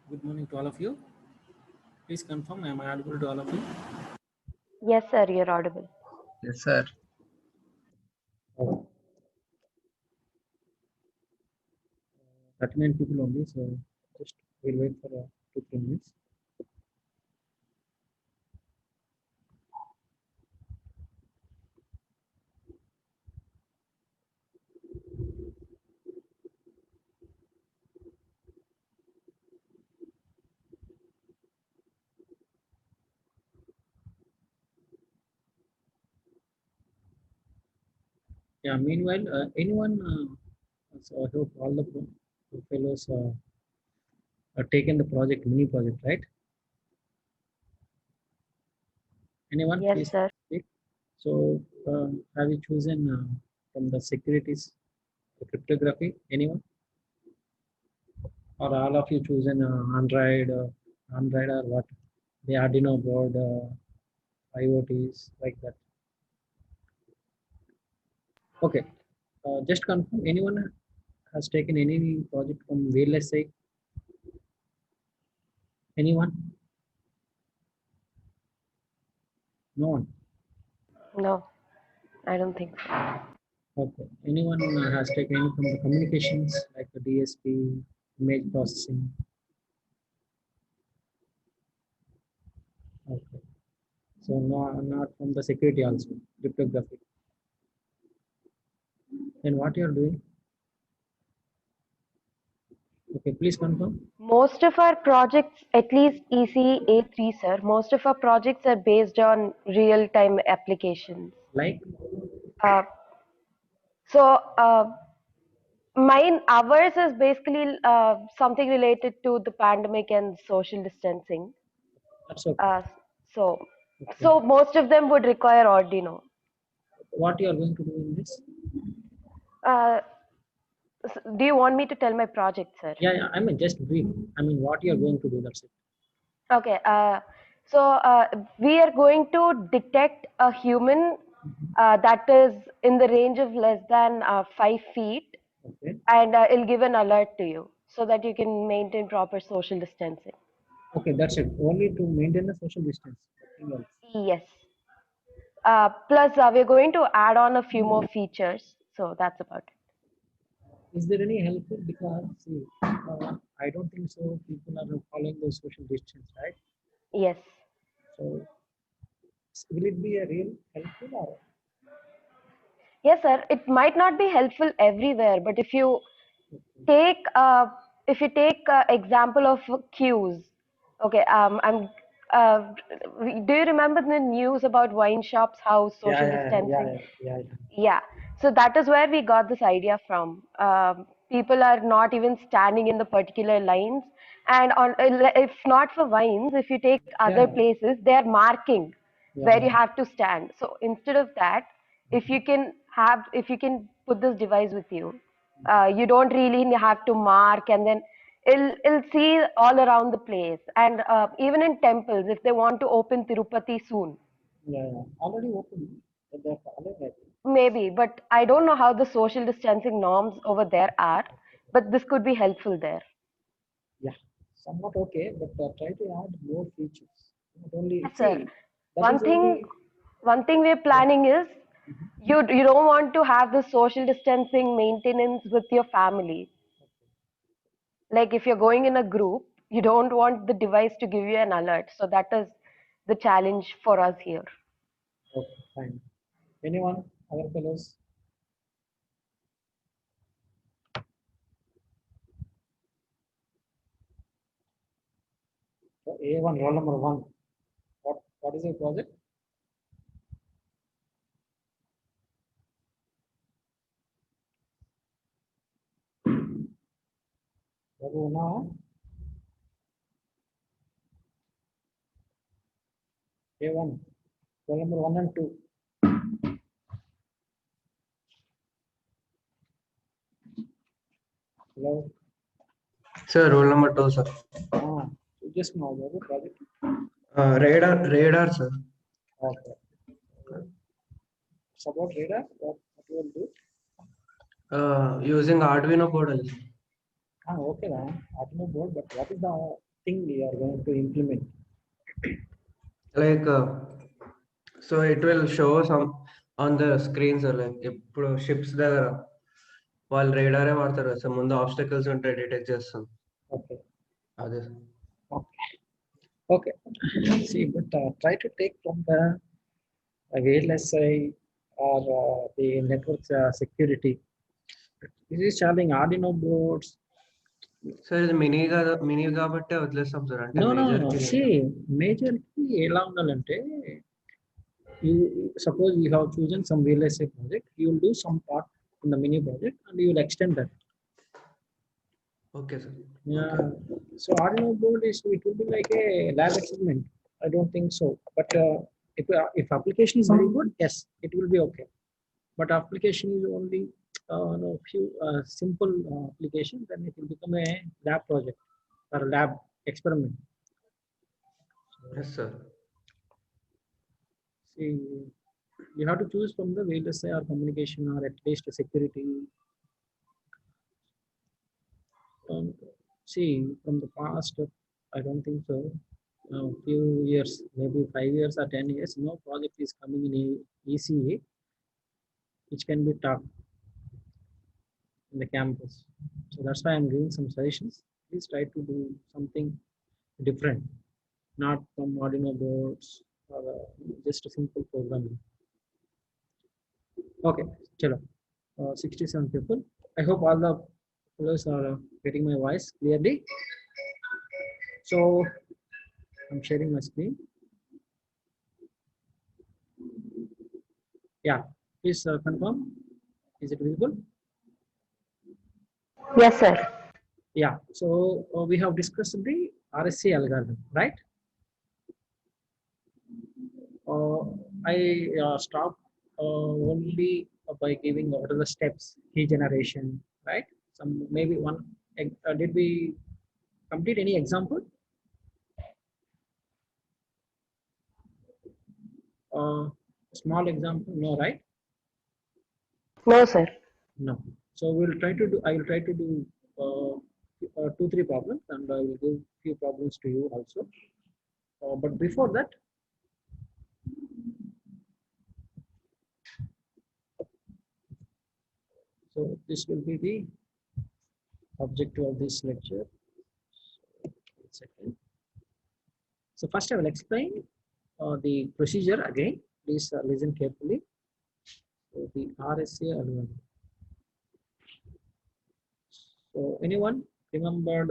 Good morning to all of you. Please confirm, am I audible to all of you? Yes, sir, you're audible. Yes, sir. 39 people only, so just we'll wait for 2-3 minutes. Yeah, meanwhile, so I hope all the fellows are taken the project, mini project, right? Anyone, Yes, please sir. speak. So, have you chosen from the securities cryptography? Anyone? Or all of you chosen Android or what? The Arduino board, IoTs, like that. Okay. Just confirm, anyone has taken any project from VLSI? Anyone? No one. No, I don't think so. Okay. Anyone has taken any from the communications like the DSP, image processing? Okay. So no, not from the security also, cryptography. Then what you are doing? Okay, please confirm. Most of our projects, at least ECA3, sir, most of our projects are based on real-time applications. Like, Uh, so, ours is basically something related to the pandemic and social distancing. that's okay. Uh, so, Okay. so most of them would require Arduino. What you are going to do in this? Uh, do you want me to tell my project, sir? Yeah, I mean just brief. I mean what you are going to do. That's it. Okay, so we are going to detect a human that is in the range of less than 5 feet, Okay. and it'll give an alert to you so that you can maintain proper social distancing. Okay, that's it. Only to maintain the social distance. Nothing else. Yes. Plus, we're going to add on a few more features, so that's about it. Is there any help? Because see, I don't think so. People are following the social distance, right? Yes. So, will it be a real helpful or? Yes, sir. It might not be helpful everywhere, but take uh, if you take example of queues, okay. Uh, do you remember the news about wine shops, how Yeah, social yeah, yeah, distancing? yeah, yeah, yeah. Yeah. So that is where we got this idea from. People are not even standing in the particular lines, and if not for wines, if you take other Yeah, places, they are marking yeah, where you yeah. have to stand. So instead of that, if you can put this device with you, you don't really have to mark, and then it'll see all around the place. And even in temples, if they want to open Tirupati soon, Yeah, yeah. Already open. But they're following it. maybe, but I don't know how the social distancing norms over there are, but this could be helpful there. Yeah, somewhat okay, but try to add more features. Not only Yes, sir. see that One is thing, only. one thing we're Yeah. planning is you don't want to have the social distancing maintenance with your family. Like if you're going in a group, you don't want the device to give you an alert. So that is the challenge for us here. Okay, fine. Anyone, other fellows? So A1, roll number 1. What is your project? Babu, now A1, roll number 1 and 2. Hello. Sir, roll number 2, sir. So just now, Babu, project. Radar, sir. Okay. It's about radar. What you will do? Using Arduino board only. Okay, then. Arduino board, but what is the thing you are going to implement? Like, so it will show some on the screens, like ఇప్పుడు ships దగ్గర వాళ్ళు రేడారే వాడతారు కదా sir, ముందు obstacles ఉంటే detect చేస్తాం Okay. అదే. Okay. Okay. See, but try to take from the VLSI or the network security. This is charging Arduino boards. Sir ఇది మినీ కాబట్టి వదిలేస్తాం సార్, అంటే No, మేజర్ no. కి See, major key ఎలా ఉండాలంటే, you suppose you have chosen some VLSI project, you will do some part in the mini project and you will extend that. Okay sir. Yeah. So Arduino board is, it will be like a lab experiment. I don't think so. But if application is very good, yes, it will be okay. But application is only no, few simple application, then it will become a lab project or a lab experiment. Yes sir. See, you have to choose from the VLSI or communication or at least security. See, from the past, I don't think so. Few years, maybe 5 years or 10 years, no project is coming in ECA, which can be taught in the campus. So that's why I'm giving some suggestions. Please try to do something different, not from Arduino boards or just a simple programming. Okay, chalo. 67 people. I hope all the fellows are getting my voice clearly. So I'm sharing my screen. Yeah, please confirm. Is it visible? Yes, sir. Yeah. So we have discussed the RSA algorithm, right? I stopped only by giving what are the steps, key generation, right? Some maybe one. Did we complete any example? Small example, no, right? No, sir. No. So we'll try to do. I will try to do 2-3 problems, and I will give few problems to you also. But before that, so this will be the objective of this lecture. Second. So first I will explain the procedure again. Please listen carefully. So the RSA algorithm. So anyone remembered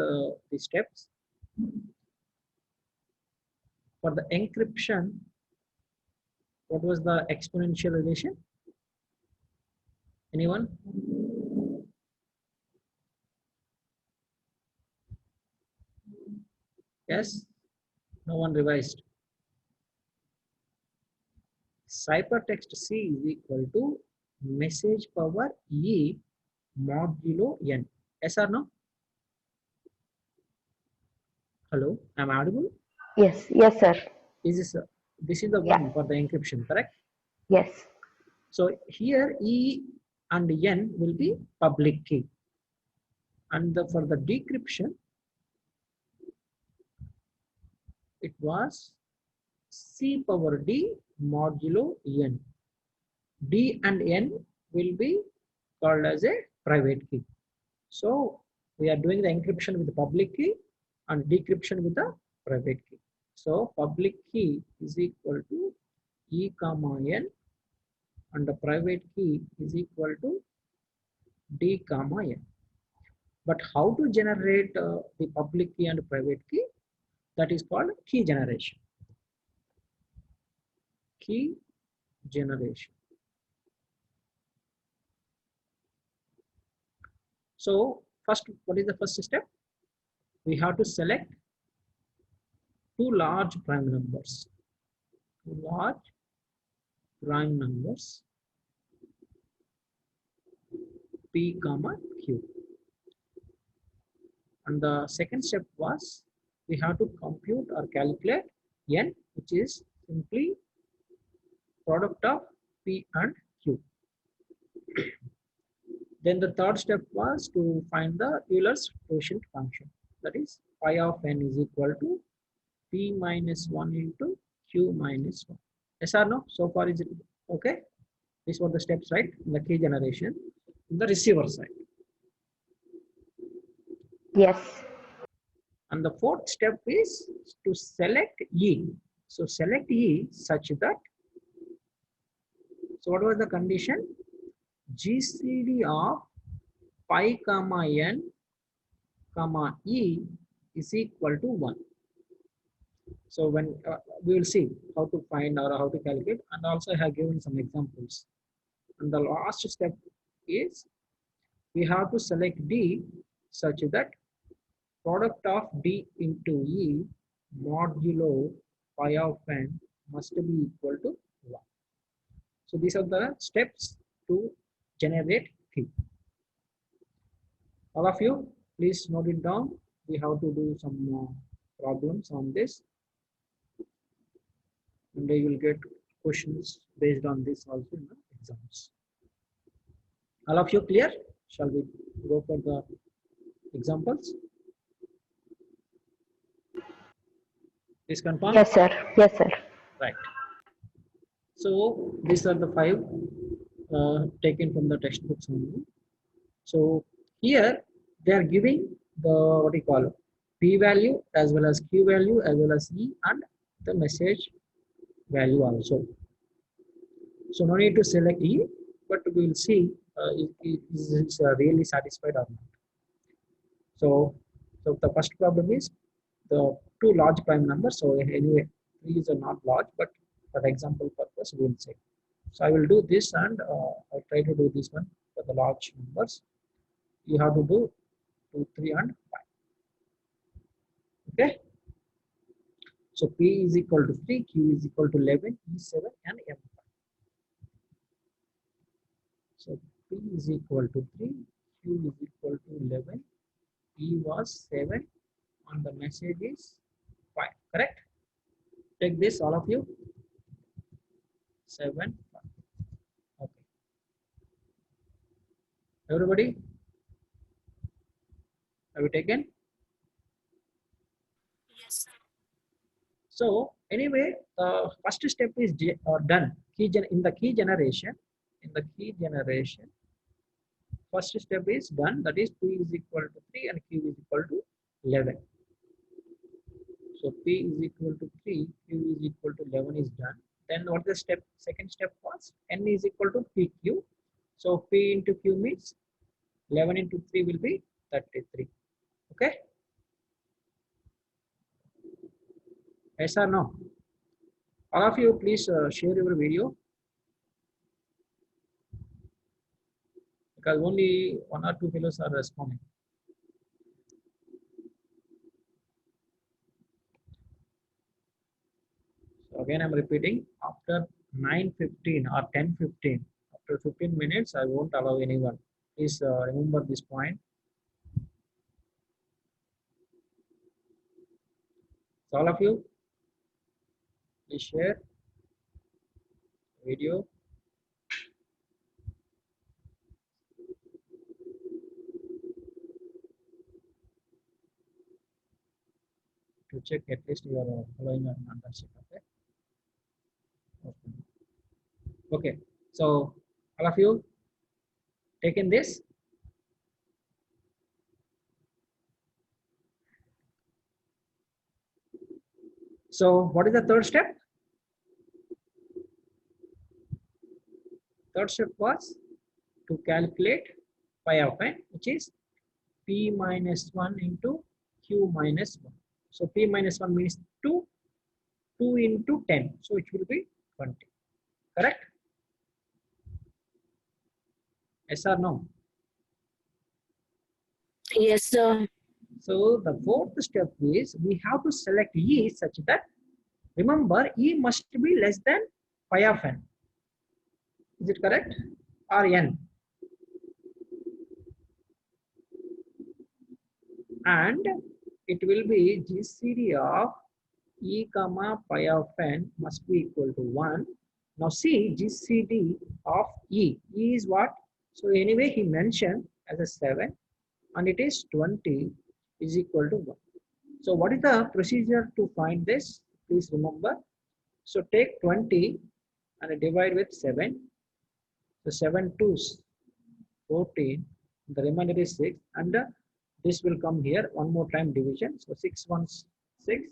the steps? For the encryption, what was the exponential relation? Anyone? Yes? No one revised. Ciphertext C is equal to message power E modulo N. Yes or no? Hello, am I audible? Yes, yes, sir. This is the one for the encryption, correct? Yes. So here E and N will be public key, and for the decryption it was C power D modulo N. D and N will be called as a private key. So we are doing the encryption with the public key and decryption with the private key. So public key is equal to E comma N, and the private key is equal to D comma N. But how to generate the public key and private key? That is called key generation. Key generation. So first, what is the first step? We have to select two large prime numbers. Two large prime numbers P comma Q. And the second step was we have to compute or calculate N, which is simply product of P and Q. Then the third step was to find the Euler's quotient function, that is phi of n is equal to p minus 1 into q minus 1. Yes or no? So far is it okay? These were the steps, right? In the key generation, in the receiver side. Yes. And the fourth step is to select E. So select E such that, so what was the condition? GCD of pi comma n comma E is equal to 1. So when we will see how to find or how to calculate, and also I have given some examples. And the last step is we have to select D such that product of D into E modulo pi of n must be equal to 1. So these are the steps to generate key. All of you, please note it down. We have to do some problems on this, and they will get questions based on this also in the exams. All of you clear? Shall we go for the examples? Please confirm. Yes, sir. Yes, sir. Right. So these are the 5 taken from the textbooks only. So here they are giving the what you call p value as well as q value as well as e and the message value also. So no need to select e, but we will see is it really satisfied or not. So the first problem is the 2 large prime numbers. So anyway, these are not large, but for the example purpose we will say. So I will do this, and I'll try to do this one for the large numbers. You have to do 2, 3, and 5. Okay. So P is equal to 3, Q is equal to 11, E7, and M5. So P is equal to 3, Q is equal to 11, E was 7, and the message is 5. Correct? Take this, all of you. 7, 5. Okay. Everybody? Have you taken? Yes, sir. So anyway, first step is done. In the key generation, first step is done. That is P is equal to 3 and Q is equal to 11. So P is equal to 3, Q is equal to 11 is done. Then what the step? Second step was N is equal to PQ. So P into Q means 11 into 3 will be 33. Okay? Yes or no? All of you, please share your video, because only 1 or 2 fellows are responding. So again, I'm repeating, after 9:15 or 10:15, after 15 minutes, I won't allow anyone. Please remember this point. So all of you, please share video. To check at least you are following your membership. Okay. So all of you taken this. So what is the third step? Third step was to calculate pi of n, which is p minus 1 into q minus 1. So p minus 1 means 2, 2 into 10. So it will be 20. Correct? Yes or no? Yes, sir. So the fourth step is we have to select E such that, remember, E must be less than pi of n. Is it correct? Or n? And it will be GCD of E comma pi of n must be equal to 1. Now see GCD of E. E is what? So anyway, he mentioned as a 7, and it is 20 is equal to 1. So what is the procedure to find this? Please remember. So take 20 and divide with 7. So 7 twos 14. The remainder is 6. And this will come here one more time division. So 6 ones 6.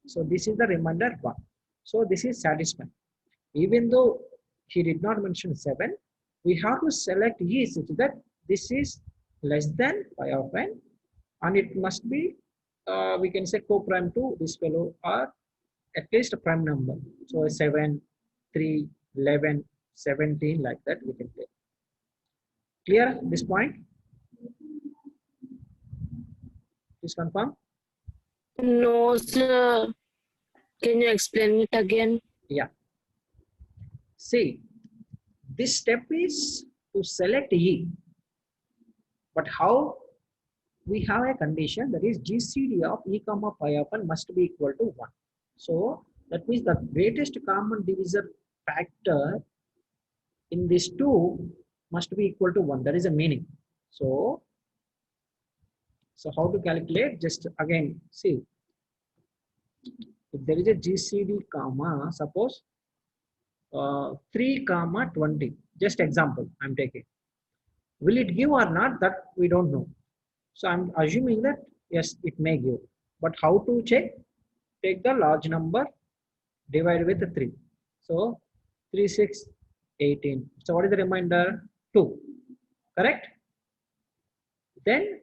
So this is the remainder 1. So this is satisfying. Even though he did not mention 7, we have to select E such that this is less than phi of n, and it must be, we can say co-prime to this fellow, or at least a prime number. So 7, 3, 11, 17, like that we can take. Clear this point? Please confirm. No, sir. Can you explain it again? Yeah. See, this step is to select E, but how? We have a condition, that is GCD of E comma phi of n must be equal to 1. So that means the greatest common divisor factor in these two must be equal to 1. That is a meaning. So how to calculate? Just again see, if there is a GCD comma, suppose 3 comma 20, just example I'm taking. Will it give or not? That we don't know. So I'm assuming that yes, it may give. But how to check? Take the large number, divide with 3. So 3, 6, 18. So what is the remainder? 2. Correct? Then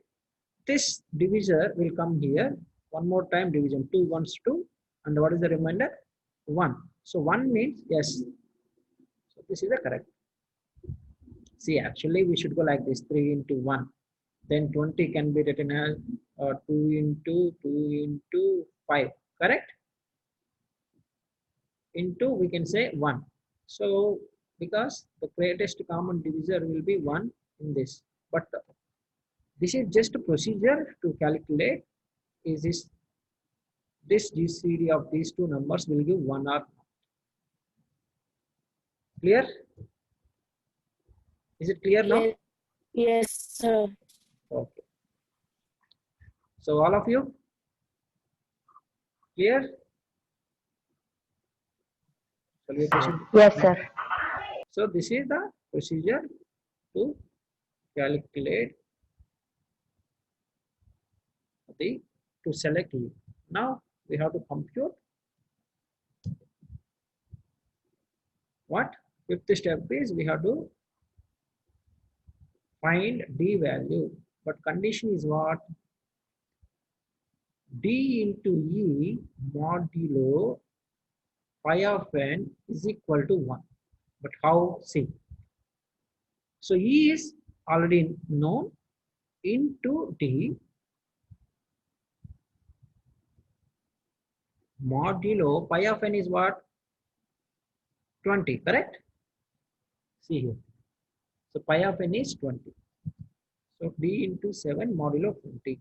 this divisor will come here. One more time division. 2 ones 2. And what is the remainder? 1. So 1 means yes. So this is the correct. See, actually we should go like this: 3 into 1. Then 20 can be written as 2 into 5, correct? Into, we can say 1. So because the greatest common divisor will be 1 in this, but this is just a procedure to calculate is this GCD of these two numbers will give 1 or not. Clear? Is it clear now? Yes, yes, sir. Okay. So all of you clear? Shall we proceed? Yes, sir. So this is the procedure to calculate to select E. Now we have to compute what? Fifth step is we have to find D value, but condition is what? D into E modulo phi of n is equal to 1. But how? See. So E is already known, into D modulo pi of n is what? 20, correct? See here. So pi of n is 20. So D into 7 modulo 20.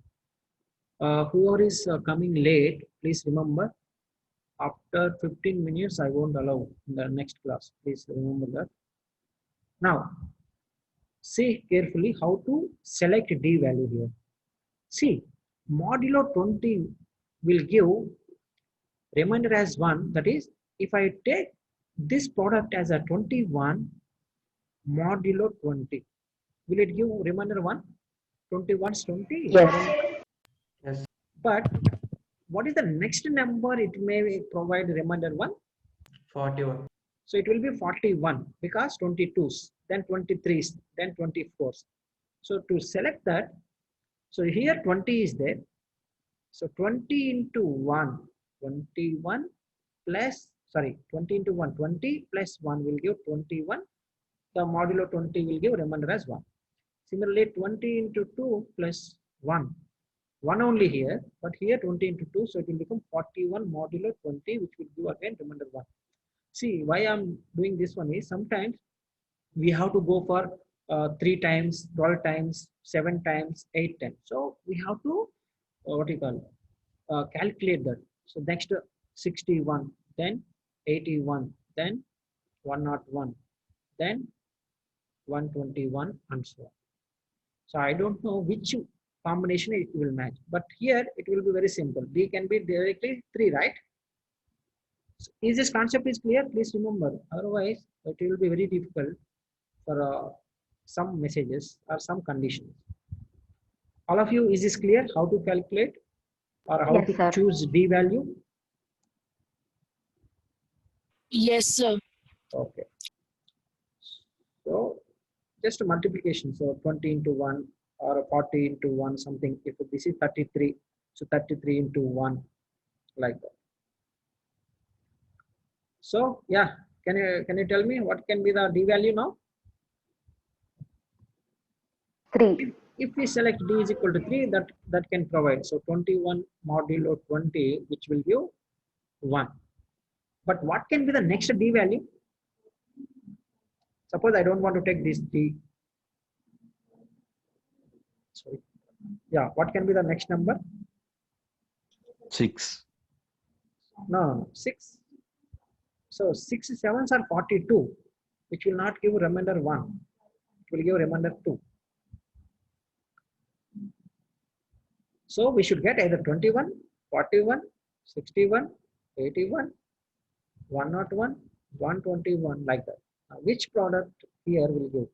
Whoever is coming late, please remember, after 15 minutes I won't allow in the next class. Please remember that. Now, see carefully how to select D value here. See, modulo 20 will give remainder as 1. That is, if I take this product as a 21 modulo 20, will it give remainder 1? 21 is 20? Yes. Yes. But what is the next number it may provide remainder 1? 41. So it will be 41 because 22s, then 23s, then 24s. So to select that, so here 20 is there. So 20 into 1, 21 plus, sorry, 20 into 1, 20 plus 1 will give 21. The modulo 20 will give remainder as 1. Similarly, 20 into 2 plus 1. 1 only here, but here 20 into 2, so it will become 41 modulo 20, which will give again remainder 1. See, why I'm doing this one is sometimes we have to go for 3 times, 12 times, 7 times, 8 times. So we have to, what you call, calculate that. So next 61, then 81, then 101, then 121, and so on. So I don't know which combination it will match. But here it will be very simple. D can be directly 3, right? So is this concept is clear? Please remember. Otherwise, it will be very difficult for some messages or some conditions. All of you, is this clear? How to calculate or how Yes, to sir. choose D value? Yes, sir. Okay. So just a multiplication. So 20 into 1 or 40 into 1 something. If this is 33, so 33 into 1 like that. So yeah, can you tell me what can be the D value now? 3. If we select D is equal to 3, that can provide. So 21 modulo 20, which will give 1. But what can be the next D value? Suppose I don't want to take this D. Sorry. Yeah, what can be the next number? 6. No, 6. So 6 sevens are 42, which will not give remainder 1. It will give remainder 2. So we should get either 21, 41, 61, 81, 101, 121 like that. Now, which product here will give?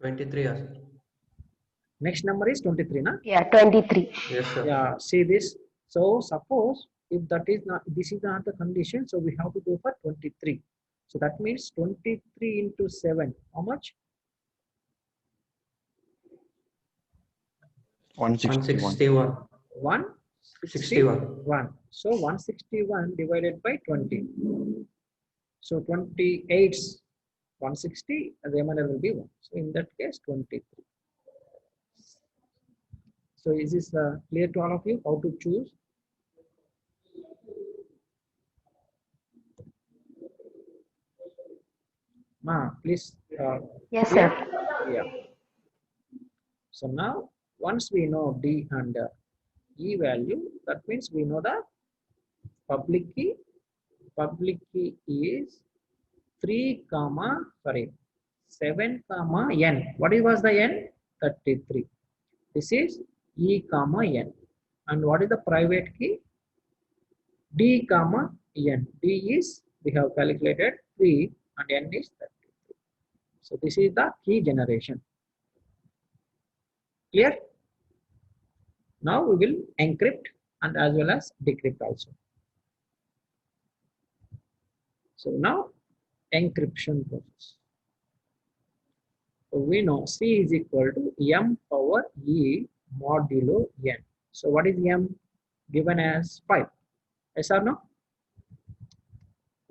23, yes, sir. Next number is 23, na? Yeah, 23. Yes, sir. Yeah, see this. So suppose if that is not, this is not the condition, so we have to go for 23. So that means 23 into 7. How much? 161. 161. 161. So 161 divided by 20. So 28 160, and the remainder will be 1. So in that case, 23. So is this clear to all of you how to choose? Please. Yes, Clear? sir. Yeah. So now, once we know D and E value, that means we know the public key. Public key is 7 N. What was the N? 33. This is E comma N. And what is the private key? D comma N. D is, we have calculated 3 and N is 33. So this is the key generation. Clear? Now we will encrypt and as well as decrypt also. So now encryption process. So we know C is equal to M power E modulo N. So what is M? Given as 5. Yes or no?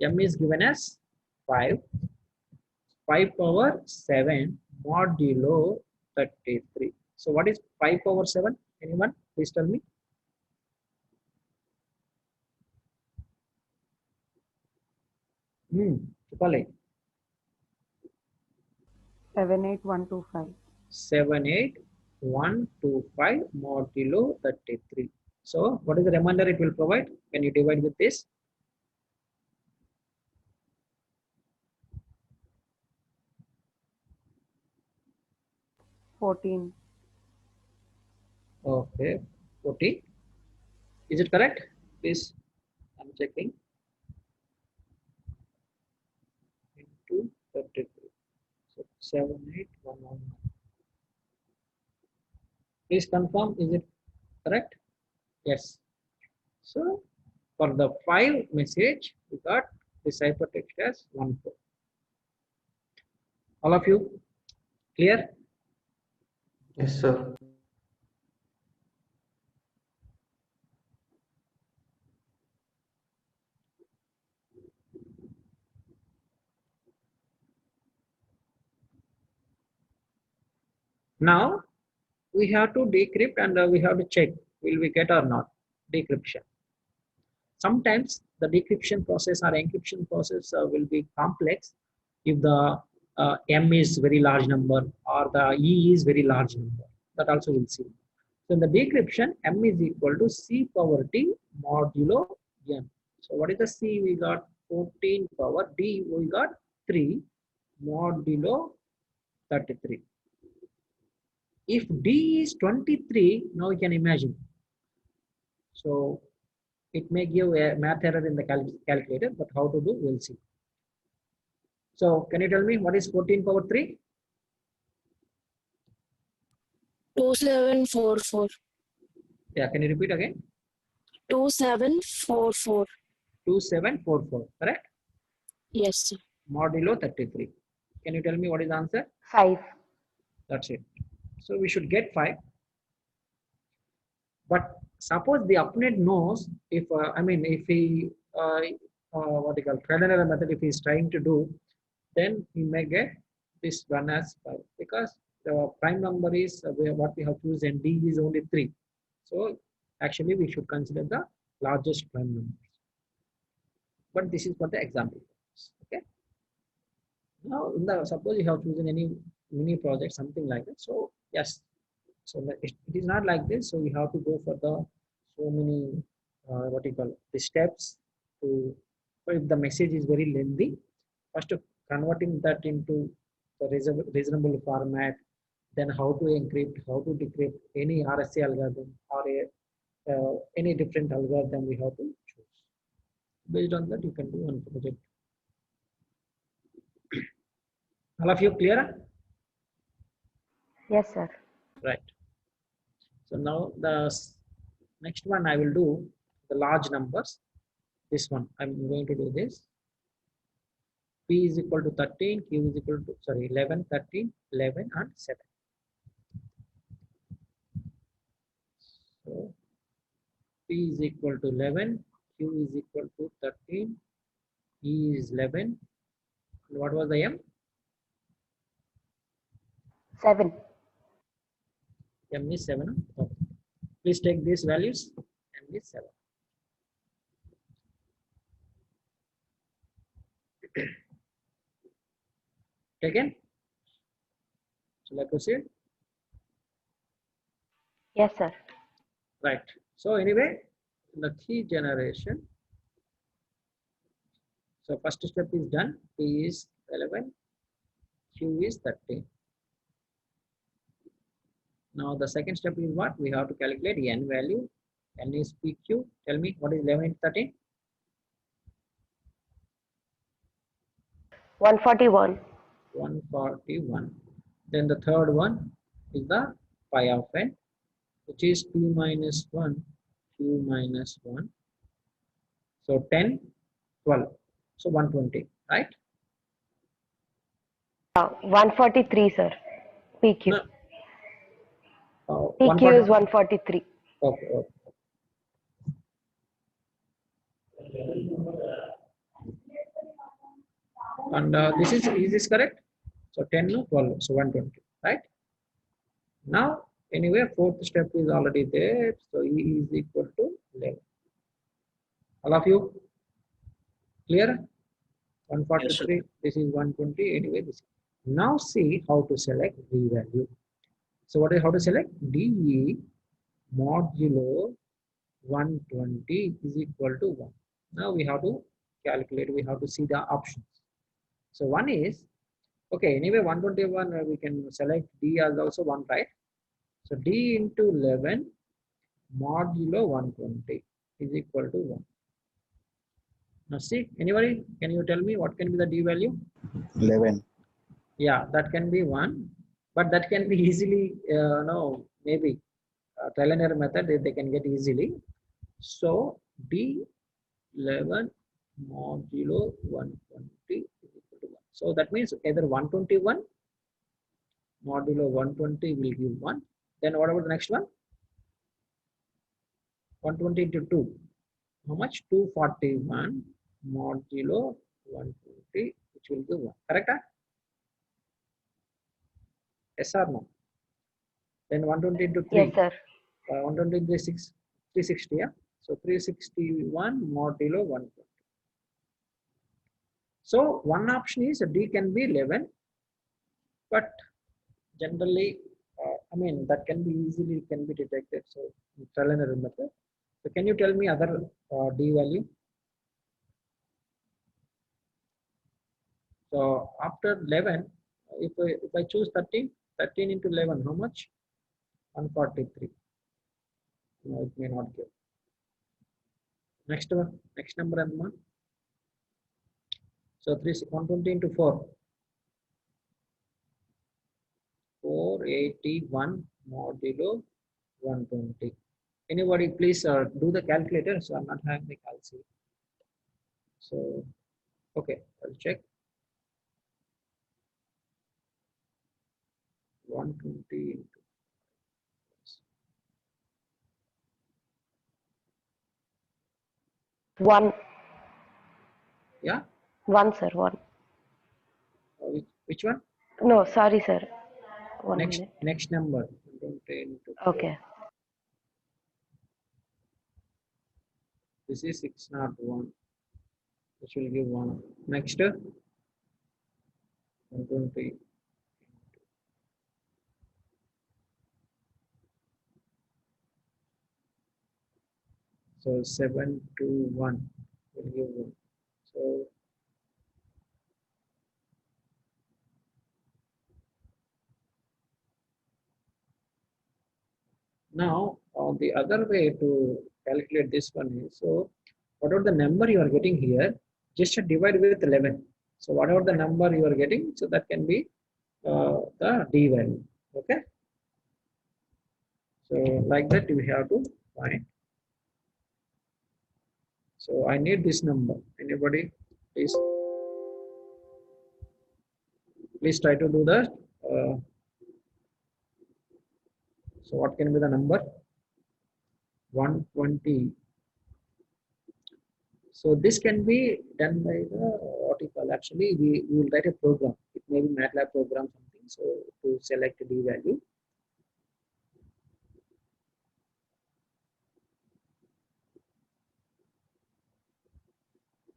M is given as 5. 5 power 7 modulo 33. So what is 5 power 7? Anyone? Please tell me. Chupale. 78125. 78125 modulo 33. So what is the remainder it will provide? Can you divide with this? $14. Okay, 40. Is it correct? Please, I'm checking. Into 33. So 78119. Please confirm, is it correct? Yes. So for the 5 message, we got the ciphertext as 14. All of you clear? Yes, sir. Now we have to decrypt and we have to check will we get or not decryption. Sometimes the decryption process or encryption process will be complex if the M is very large number or the E is very large number. That also we'll see. So in the decryption, M is equal to C power D modulo N. So what is the C? We got 14 power D. We got 3 modulo 33. If D is 23, now we can imagine. So it may give a math error in the calculator, but how to do, we'll see. So can you tell me what is 14 power 3? 2744. Yeah, can you repeat again? 2744. 2744, correct? Yes, sir. Modulo 33. Can you tell me what is the answer? 5. That's it. So we should get 5. But suppose the opponent knows if, if he, what you call, trial and error method, if he is trying to do, then he may get this one as 5 because the prime number is what we have chosen, D is only 3. So actually we should consider the largest prime number. But this is for the example. Okay. Now, suppose you have chosen any mini project, something like that. So yes, so it is not like this. So you have to go for the so many what you call the steps to. So if the message is very lengthy, first of converting that into the reasonable format, then how to encrypt, how to decrypt any RSA algorithm or any different algorithm we have to choose. Based on that, you can do one project. All of you clear? Yes, sir. Right. So now the next one I will do the large numbers. This one I'm going to do this. P is equal to 13, Q is equal to 11, 13, 11 and 7. So P is equal to 11, Q is equal to 13, E is 11. And what was the M? 7. M is 7. Okay. Please take these values. M is 7. Taken? Shall I proceed? Yes, sir. Right. So anyway, the key generation. So first step is done. P is 11, Q is 13. Now the second step is what? We have to calculate N value. N is PQ. Tell me what is 11 into 13? 141. 141. Then the third one is the pi of N, which is P minus 1, Q minus 1. So 10, 12. So 120, right? 143, sir. PQ. No. PQ is 143. Okay, okay. And is this correct? So 10 no 12, so 120, right? Now, anyway, fourth step is already there. So E is equal to 11. All of you clear? 143, this is 120, anyway, this. Now see how to select D value. So what is how to select? DE modulo 120 is equal to 1. Now we have to calculate, we have to see the options. So one is, okay, anyway, 121, we can select D as also 1, right? So D into 11 modulo 120 is equal to 1. Now see, anybody, can you tell me what can be the D value? 11. Yeah, that can be 1, but that can be easily, no, maybe trial and error method, they can get easily. So D 11 modulo 120 is equal to 1. So that means either 121 modulo 120 will give 1. Then what about the next one? 120 into 2. How much? 241 modulo 120, which will give 1. Correct? Yes or no? Then 120 into 3. Yes, sir. 120 into 6, 360. Yeah? So 361 modulo 120. So one option is D can be 11, but generally, that can be easily can be detected. So trial and error method. So can you tell me other D value? So after 11, if I choose 13 into 11, how much? 143. No, it may not give. Next one, next number and one. So 120 into 4. 481 modulo 120. Anybody please do the calculator. So I'm not having the calculator. So okay, I'll check. 120 into 1. yeah. 1, sir. 1. Which one? No, sorry, sir. 1 minute. Next number. 120 into 4. Okay. This is 601. This will give 1. Next 120. So 721 will give 1. So now the other way to calculate this one is, so whatever the number you are getting here, just divide with 11. So whatever the number you are getting, so that can be the D value. Okay. So like that we have to find. So I need this number. Anybody, please try to do that. So what can be the number? 120. So this can be done by the what you call, actually we will write a program. It may be MATLAB program something. So to select D value.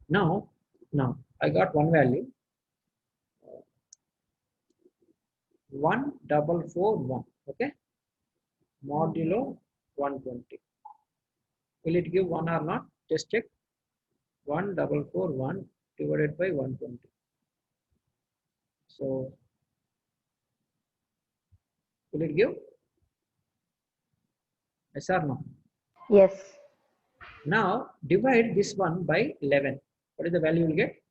Now I got one value. 1441. Okay. Modulo 120. Will it give 1 or not? Just check. 1441 divided by 120. So will it give? Yes or no? Yes. Now divide this one by 11. What is the value you will get?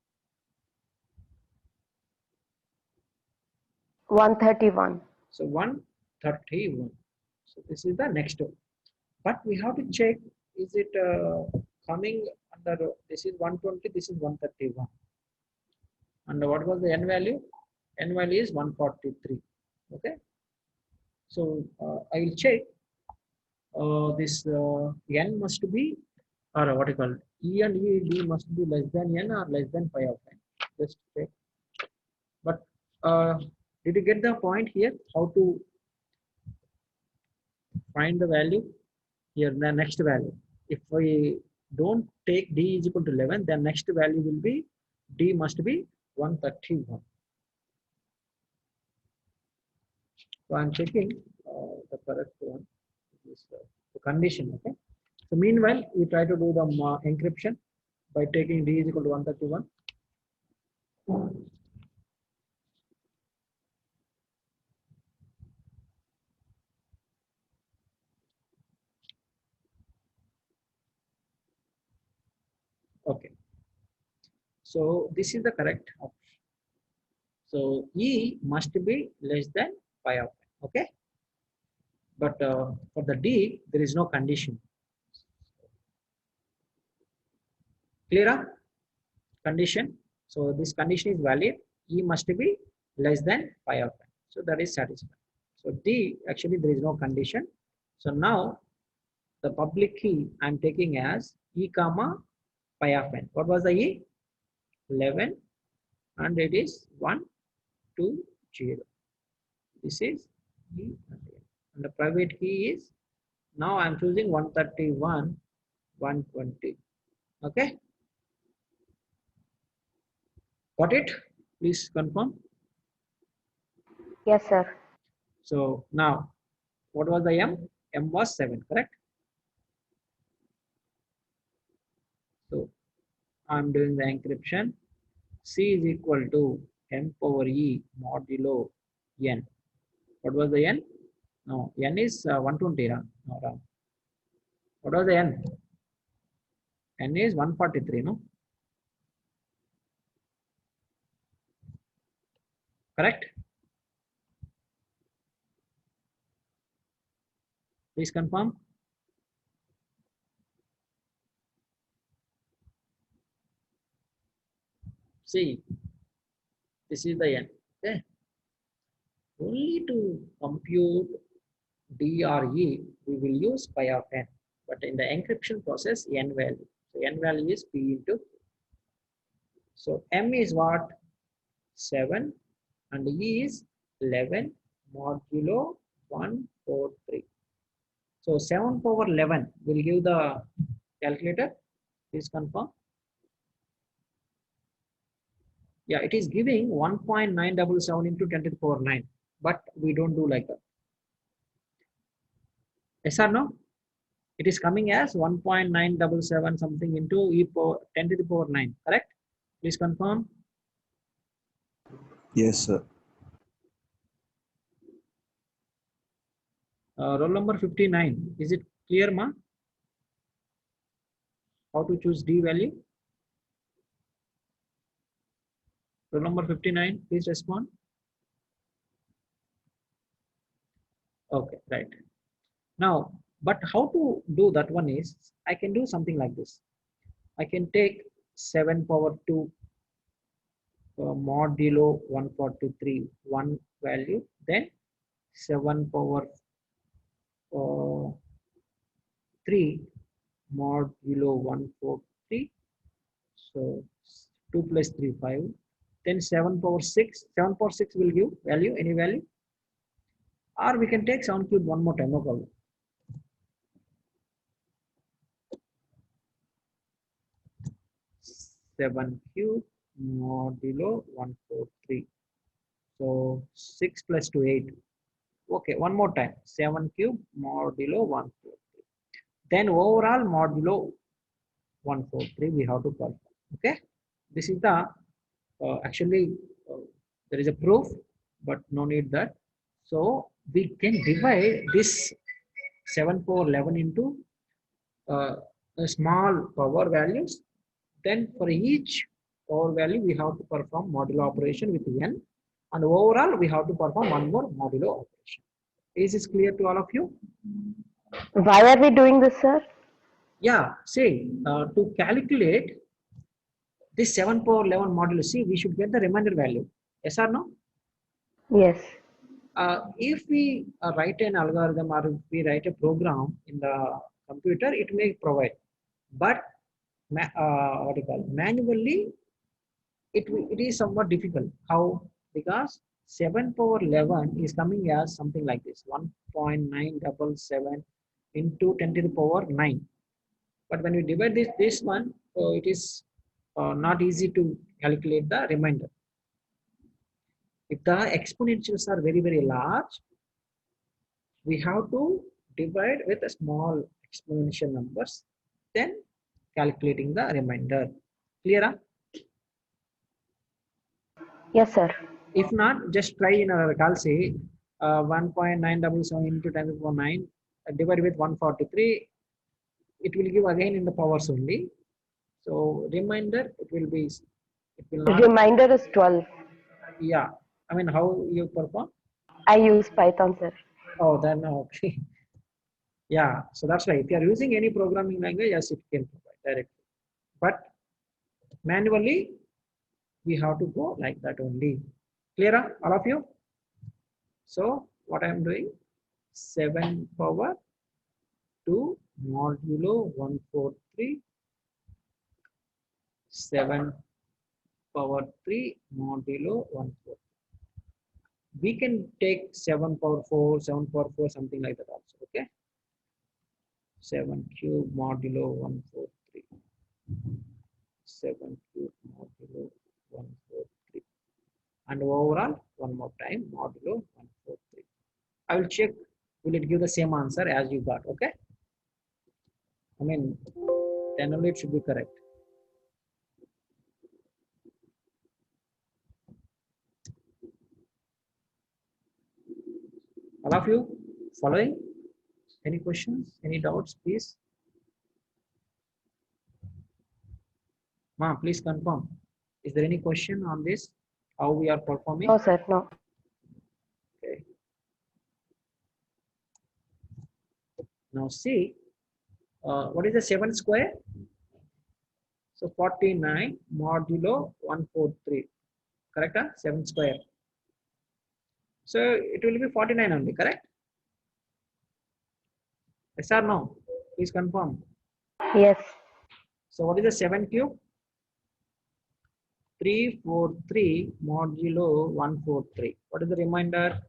131. So 131. So this is the next one. But we have to check, is it coming under, this is 120, this is 131. And what was the n value? N value is 143. Okay. So I will check this n must be, or what you call, E and ED must be less than n or less than pi of n. Just check. But did you get the point here? How to find the value? Here, the next value. If we don't take D is equal to 11, then next value will be, D must be 131. So I'm checking the correct one. This, the condition. Okay. So meanwhile, we try to do the encryption by taking D is equal to 131. Okay. So this is the correct option. So E must be less than pi of n. Okay. But for the D, there is no condition. Clear? Condition. So this condition is valid. E must be less than pi of n. So that is satisfied. So D, actually there is no condition. So now the public key I'm taking as E comma pi of n. What was the E? 11, and it is 1, 2, 0. This is E and N. And the private key is, now I'm choosing 131, 120. Okay. Got it? Please confirm. Yes, sir. So now, what was the M? M was 7, correct? So I'm doing the encryption. C is equal to M power E modulo N. What was the N? No, n is 120. No, wrong. What was the n? N is 143. No, correct? Please confirm. See, this is the n. Okay. Only to compute D or E, we will use pi of n. But in the encryption process, n value. So n value is p into. So m is what? 7 and E is 11 modulo 143. So 7 power 11 will give the calculator. Please confirm. Yeah, it is giving 1.977 into 10 to the power 9, but we don't do like that. Yes or no? It is coming as 1.977 something into e power 10 to the power 9, correct? Please confirm. Yes, sir. Roll number 59. Is it clear, ma? How to choose D value? Roll number 59, please respond. Okay, right. Now, but how to do that one is, I can do something like this. I can take 7 power 2 modulo 143, one value, then 7 power 3 modulo 143. So 2 plus 3, 5. Then 7 power 6. 7 power 6 will give value, any value. Or we can take 7 cube one more time, no problem. Seven cube modulo 143. So 6 plus 2, 8. Okay, one more time. 7 cube modulo 143. Then overall modulo 143 we have to perform. Okay, this is the actually there is a proof, but no need that. So we can divide this 7 power 11 into a small power values. Then for each power value we have to perform modulo operation with n, and overall we have to perform one more modulo operation. Is this clear to all of you? Why are we doing this, sir? Yeah, see, to calculate this 7 power 11 modulo, see, we should get the remainder value. Yes or no? Yes. If we write an algorithm or if we write a program in the computer, it may provide. But what do you call manually, it is somewhat difficult. How? Because 7 power 11 is coming as something like this, 1.977 into 10 to the power 9. But when we divide this one, it is not easy to calculate the remainder. If the exponentials are very, very large, we have to divide with a small exponential numbers, then calculating the remainder. Clear? Huh? Yes, sir. If not, just try in a call, say 1.977 into 10 to the power 9 divided with 143. It will give again in the powers only. So remainder, it will not. Reminder is 12. Yeah, I mean, how you perform? I use Python, sir. Oh, then okay. Yeah, so that's why if you are using any programming language, yes, it can provide directly. But manually, we have to go like that only. Clear, all of you? So what I am doing, 7 power 2 modulo 143, 7 power 3 modulo 143. We can take 7 power 4, 7 power 4, something like that also, okay? 7 cube modulo 143. 7 cube modulo 143. And overall, one more time, modulo 143. I will check, will it give the same answer as you got, okay? I mean, then only it should be correct. All of you, Following? Any questions? Any doubts, please? Ma, please confirm. Is there any question on this? How we are performing? No, sir, no. Okay. Now see, what is the 7 square? So 49 modulo 143. Correct? 7 square. So it will be 49 only, correct? Yes or no? Please confirm. Yes. So what is the 7 cube? 343 modulo 143. What is the remainder?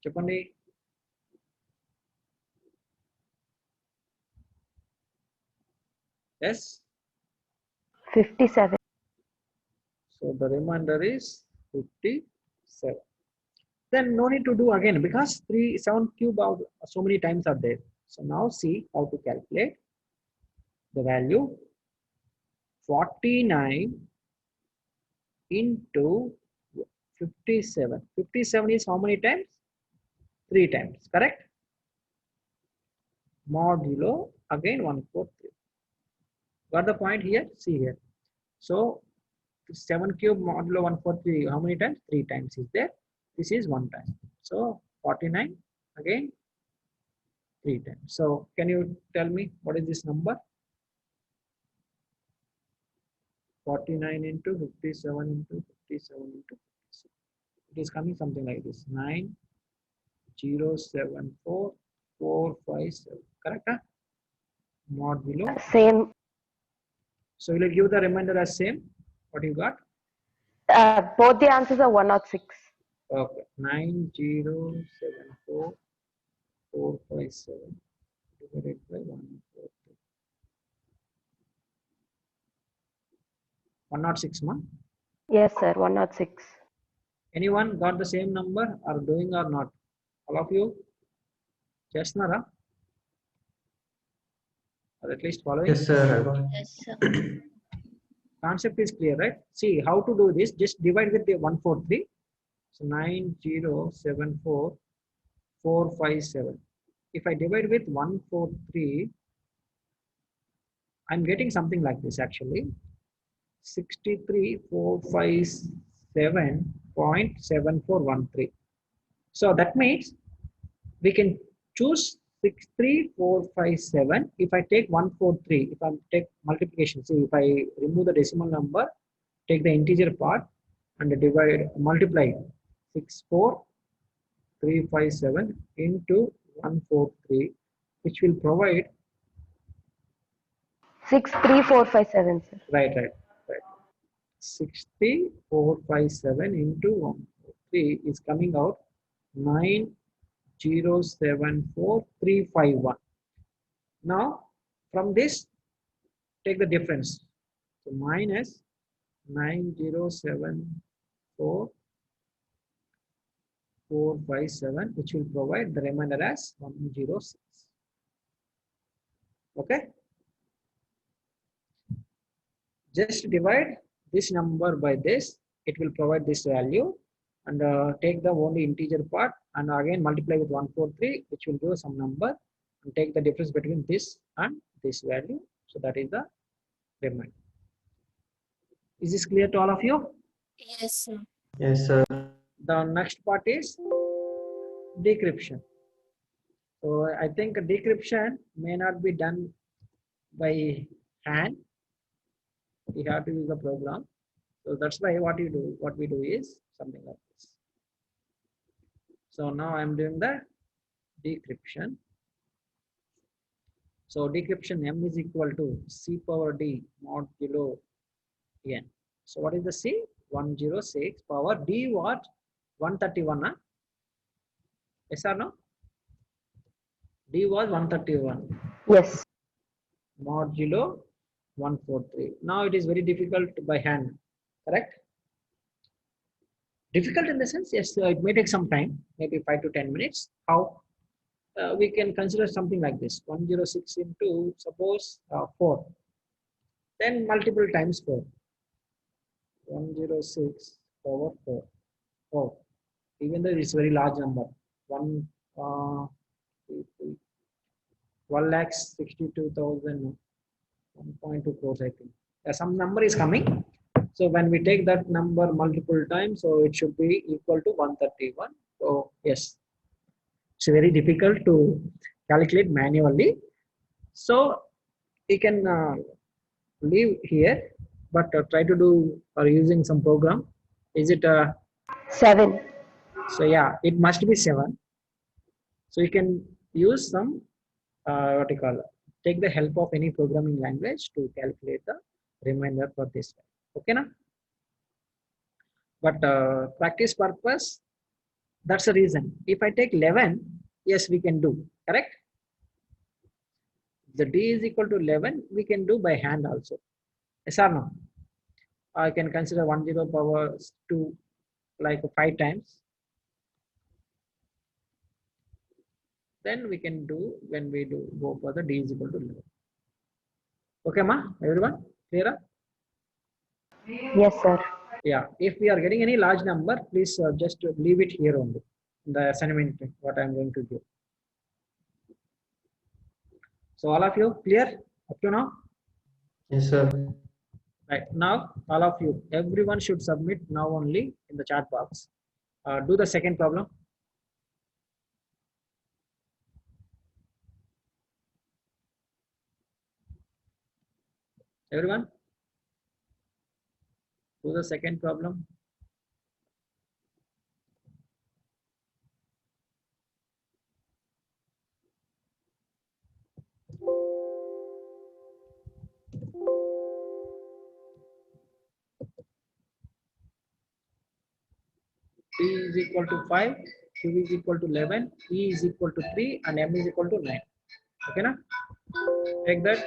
Chepandi. Yes. 57. So the remainder is 57. Then no need to do again because 7 cube of so many times are there. So now see how to calculate the value. 49 into 57. 57 is how many times? 3 times, correct? Modulo again 143. Got the point here? See here. So 7 cube modulo 143, how many times? 3 times is there. This is 1 time. So 49 again 3 times. So can you tell me what is this number? 49 into 57 into 57 into 56. It is coming something like this. 9074457. Correct? Modulo. Same. So will you give the remainder as same? What you got? Both the answers are 106. Okay. 9074457 divided by 143. 106 ma? Yes, sir, 106. Anyone got the same number or doing or not? All of you? Chesnara? Or at least following? Yes, sir. I got it. Yes, sir. Concept is clear, right? See how to do this. Just divide with the 143. So 9074457. If I divide with 143, I'm getting something like this actually. 63457.7413. So that means we can choose 63457. If I take 143, if I take multiplication, see if I remove the decimal number, take the integer part and divide, multiply 64357 into 143, which will provide 63457, sir. right. 63457 into 143 is coming out 9074351. Now from this take the difference. So minus 9074457, which will provide the remainder as 106. Okay. Just divide this number by this, it will provide this value, and take the only integer part and again multiply with 143, which will give some number, and take the difference between this and this value. So that is the remainder. Is this clear to all of you? Yes, sir. Yes, sir. The next part is decryption. So I think decryption may not be done by hand. We have to use the program. So that's why what we do is something like this. So now I'm doing the decryption. So decryption m is equal to c power d modulo n. So what is the c? 106 power d what? 131. Huh? Yes or no? D was 131 Yes. modulo 143. Now it is very difficult by hand, correct? Difficult in the sense, yes, it may take some time, maybe 5 to 10 minutes. How? We can consider something like this: 106 into suppose 4, then multiple times 4. 106 power 4. Oh, even though it's very large number. 1 1,62,000, 1.2 crores, I think. Some number is coming. So when we take that number multiple times, so it should be equal to 131. So yes, it's very difficult to calculate manually. So you can leave here, but try to do or using some program. Is it 7. so? Yeah, it must be 7. So you can use some what you call, take the help of any programming language to calculate the remainder for this. Okay, na? But practice purpose, that's the reason. If I take 11, yes, we can do. Correct? The d is equal to 11, we can do by hand also. Yes or no? I can consider 10 power 2 like 5 times. Then we can do when we do go for the d is equal to 11. Okay, ma? Everyone? Clear? Yes, sir. Yeah. If we are getting any large number, please just leave it here only. The assignment, what I'm going to give. So all of you clear up to now? Yes, sir. Right now, all of you, everyone should submit now only in the chat box. Do the second problem. Everyone, do the second problem. P is equal to 5, Q is equal to 11, E is equal to 3, and M is equal to 9. Okay, na? Take that.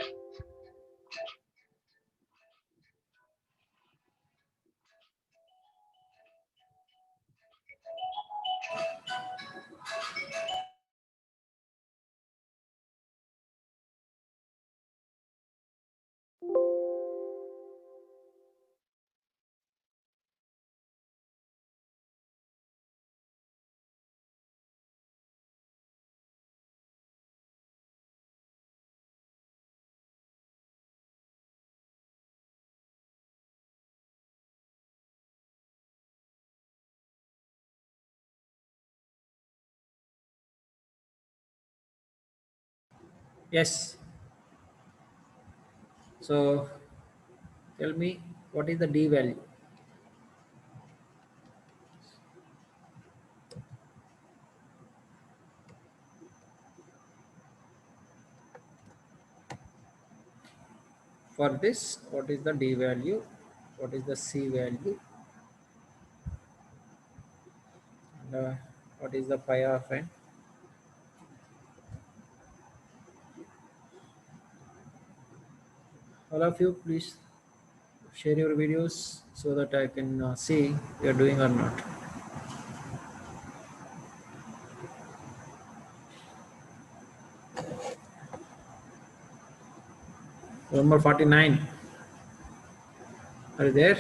Yes. So tell me, what is the D value? For this, what is the D value? What is the C value? And what is the phi of n? All of you, please share your videos so that I can see you are doing or not. Number 49. Are you there?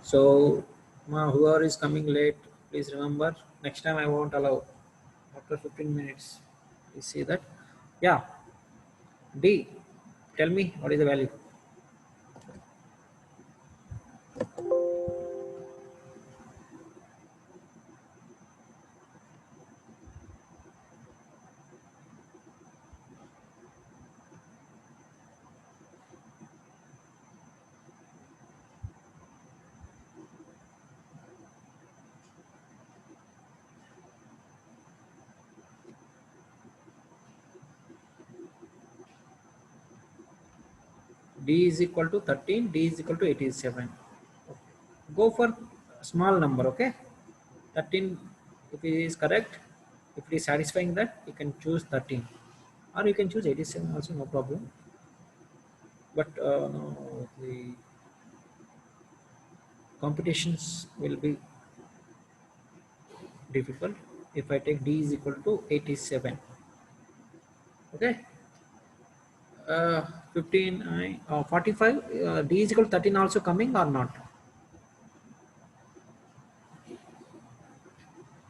So, whoever is coming late, please remember, next time I won't allow after 15 minutes. You see that? Yeah. D. Tell me what is the value? D is equal to 13, D is equal to 87. Go for small number, okay? 13, if it is correct, if it is satisfying that, you can choose 13. Or you can choose 87 also, no problem. But no, computations will be difficult if I take D is equal to 87. Okay. 15, 45, D is equal to 13 also coming or not?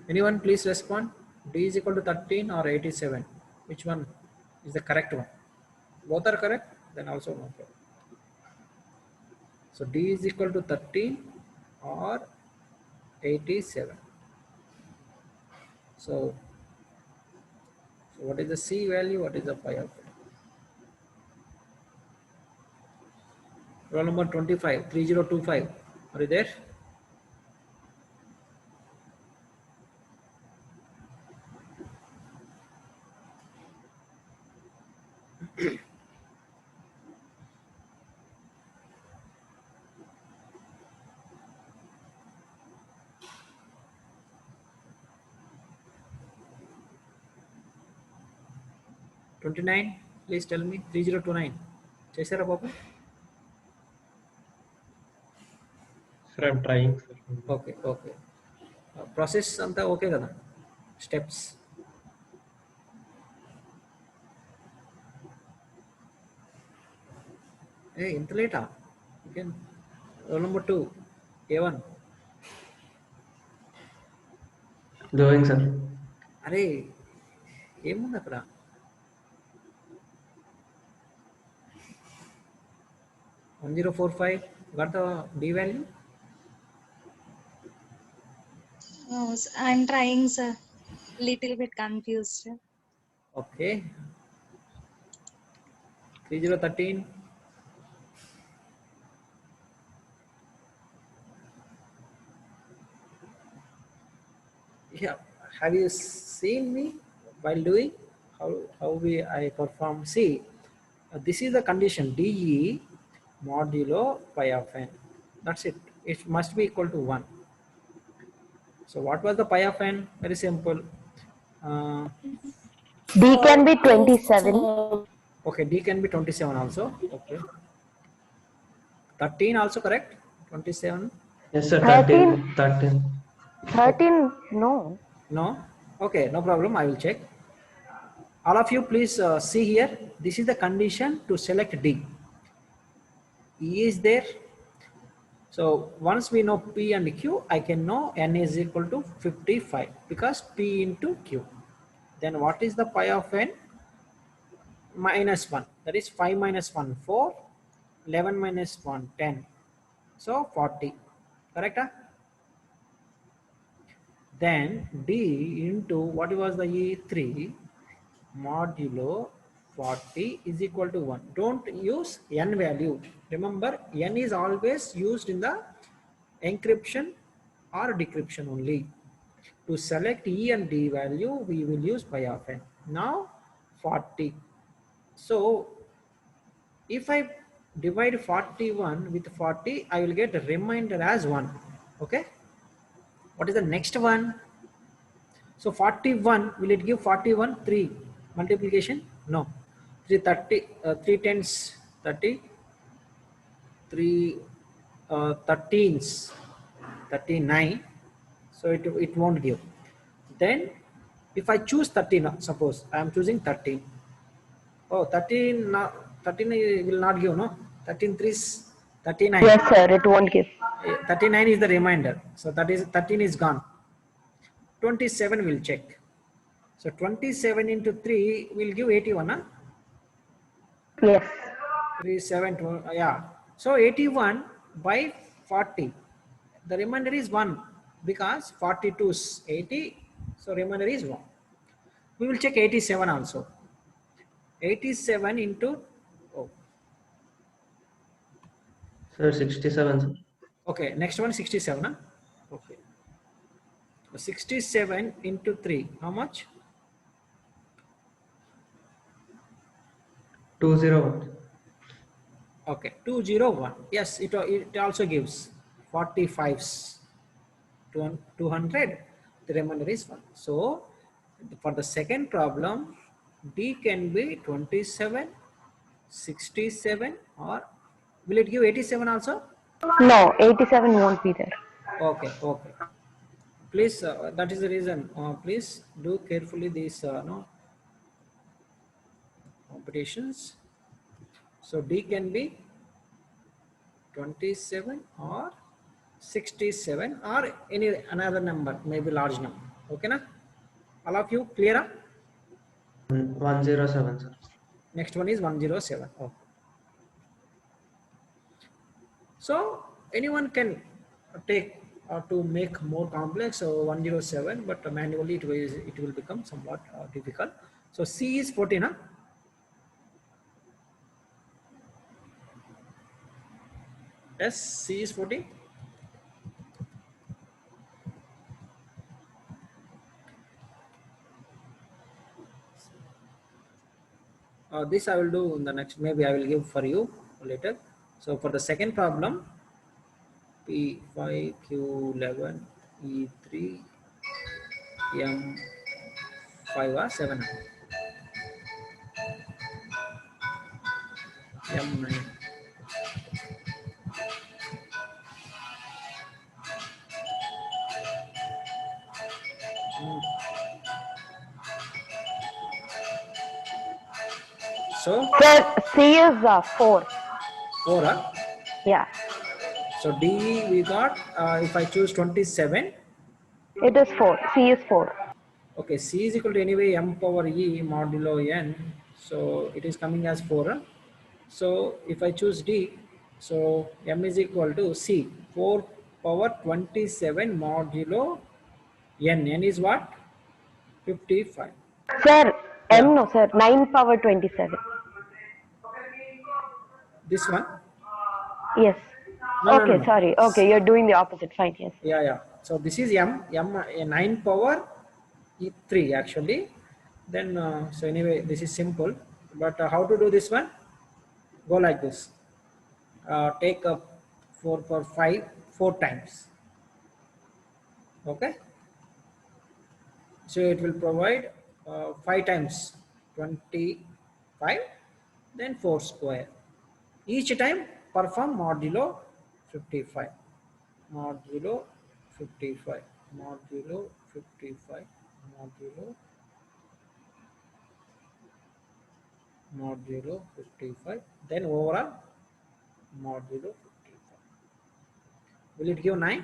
Anyone please respond. D is equal to 13 or 87. Which one is the correct one? Both are correct, then also no problem. So D is equal to 13 or 87. So what is the C value? What is the phi of it? Roll number 25, 3025. Are you there? $29, please tell me. 3029. Chesara Babu? Sir, I'm trying, sir. Okay, okay. Process anta okay kada? Steps. Hey, inta late ah? Again. Roll number 2, A1. Doing, sir. అరే ఏముంది అక్కడ? 1045. Got the D value? No, I'm trying, sir. Little bit confused. Okay. 3013. Yeah. Have you seen me while doing how I perform? See, this is the condition DE modulo pi of n. That's it. It must be equal to 1. So what was the pi of n? Very simple. D can be 27. Okay, D can be 27 also. Okay. 13 also correct? 27? Yes, sir. 13. 13. 13, no. No? Okay, no problem. I will check. All of you please see here. This is the condition to select D. E is there. So once we know P and Q, I can know N is equal to 55 because P into Q. Then what is the pi of N? Minus 1. That is 5 minus 1, 4. 11 minus 1, 10. So 40. Correct? Huh? Then D into what was the E3 modulo 40 is equal to 1. Don't use N value. Remember, N is always used in the encryption or decryption only. To select E and D value, we will use pi of n. Now 40. So if I divide 41 with 40, I will get a remainder as 1. Okay. What is the next one? So 41, will it give 41? 3 multiplication? No. 330, 3 tens 30, 3 13s 39. So it won't give. Then if I choose 13, suppose I am choosing 13. Oh, 13, 13 will not give, no? 13 3 is 39. Yes, sir, it won't give. 39 is the remainder. So that is 13 is gone. 27 will check. So 27 into 3 will give 81. Huh? Yes. 3, 7, yeah. So 81 by 40. The remainder is 1 because 42 is 80. So remainder is 1. We will check 87 also. 87 into, oh, Sir, 67, sir. okay, next one 67. Huh? Okay. 67 into 3, how much? 201. Okay, 201. Yes, it also gives 45s. 200. The remainder is 1. So for the second problem, D can be 27, 67, or will it give 87 also? No, 87 won't be there. Okay, okay. Please, that is the reason. Please do carefully these no computations. So D can be 27 or 67 or any another number, maybe large number. Okay, na? All of you clear? 107, sir. Next one is 107. Okay. So anyone can take to make more complex, so 107, but manually it will become somewhat difficult. So C is 14, huh? Yes, C is 14. This I will do in the next, maybe I will give for you later. So for the second problem, P5, Q11, E3, M5 or 7, M9. So Sir, C is 4. 4, huh? Yeah, So D we got, if I choose 27, it is 4. C is 4. okay, C is equal to anyway M power E modulo N, so it is coming as 4. Huh? So if I choose D, so M is equal to C, 4 power 27 modulo N. N is what? 55. Sir, Yeah, M no, sir. 9 power 27. this one. Yes. No, no, no, Okay, no. sorry. Okay, you're doing the opposite. Fine, yes. Yeah, yeah. So this is M, 9 power E3 actually. Then, so anyway, this is simple. But how to do this one? Go like this. Take up 4 for 5, 4 times. Okay. So it will provide 5 times 25, then 4 square. Each time perform modulo 55. Modulo 55. Modulo 55. Modulo 55. Then overall modulo 55. Will it give 9?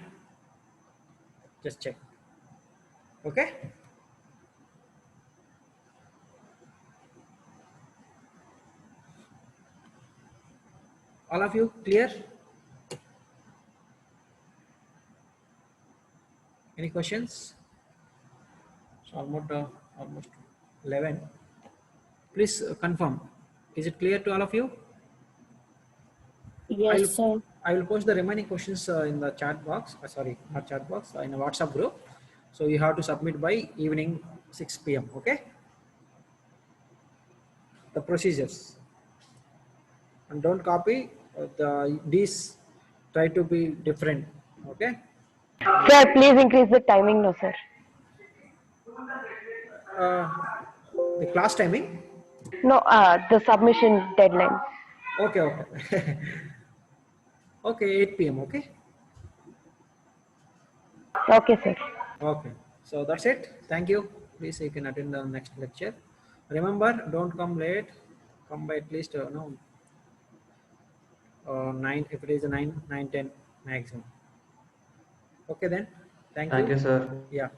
Just check. Okay. All of you clear? Any questions? It's almost 11. Please confirm. Is it clear to all of you? Yes, sir. I will post the remaining questions in the chat box. Sorry, not chat box, in a WhatsApp group. So you have to submit by evening 6 p.m. Okay. The procedures, and don't copy these. Try to be different. Okay. Sir, please increase the timing, no, sir. Uh, the class timing. No, the submission deadline. Okay. Okay. Okay. 8 p.m. Okay. Okay, sir. Okay, so that's it. Thank you. Please, you can attend the next lecture. Remember, don't come late. Come by at least no 9. If it is a 9, 9, 10 maximum. Okay then. Thank Thank you. you, sir. Yeah.